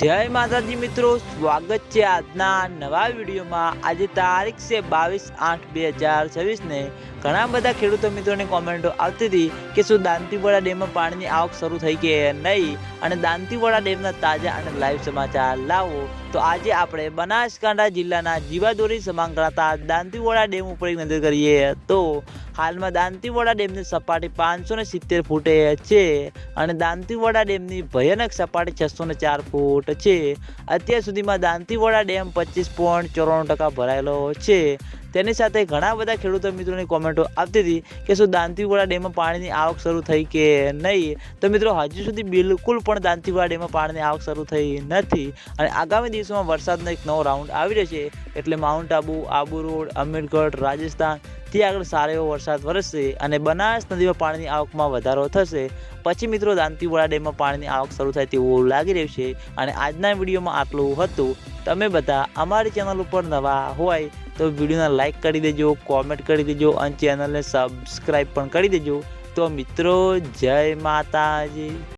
જય માતાજી મિત્રો, સ્વાગત છે આજના નવા વિડીયોમાં। આજે તારીખ છે 22/8/2026 ને ઘણા બધા ખેડૂતો મિત્રોની કોમેન્ટો આવતી હતી કે શું દાંતીવાડા ડેમમાં પાણીની આવક શરૂ થઈ કે નહીં, અને દાંતીવાડા ડેમના તાજા અને લાઈવ સમાચાર લાવો। તો આજે આપણે બનાસકાંઠા જિલ્લાના જીવાદોરી સમાન ગણાતા દાંતીવાડા ડેમ ઉપર એક નજર કરીએ તો હાલમાં દાંતીવાડા ડેમની સપાટી 570 ફૂટે છે અને દાંતીવાડા ડેમની ભયાનક સપાટી 604 ફૂટ છે। અત્યાર સુધીમાં દાંતીવાડા ડેમ 25.94% ભરાયેલો છે। તેની સાથે ઘણા બધા ખેડૂતો મિત્રોની કોમેન્ટો આવતી હતી કે શું દાંતીવાડા ડેમમાં પાણીની આવક શરૂ થઈ કે નહીં। તો મિત્રો, હજુ સુધી બિલકુલ પણ દાંતીવાડા ડેમમાં પાણીની આવક શરૂ થઈ નથી અને આગામી દિવસોમાં વરસાદનો એક નવો રાઉન્ડ આવી રહ્યો છે, એટલે માઉન્ટ આબુ, આબુ રોડ, અમીરગઢ, રાજસ્થાન થી આગળ સારો એવો વરસાદ વરસશે અને બનાસ નદીમાં પાણીની આવકમાં વધારો થશે। પછી મિત્રો દાંતીવાડા ડેમમાં પાણીની આવક શરૂ થાય તેવું લાગી રહ્યું છે। અને આજના વિડીયોમાં આટલું હતું। તમે બધા અમારી ચેનલ ઉપર નવા હોય તો વિડીયોને લાઈક કરી દેજો, કોમેન્ટ કરી દેજો અને ચેનલને સબસ્ક્રાઈબ પણ કરી દેજો। તો મિત્રો, જય માતાજી।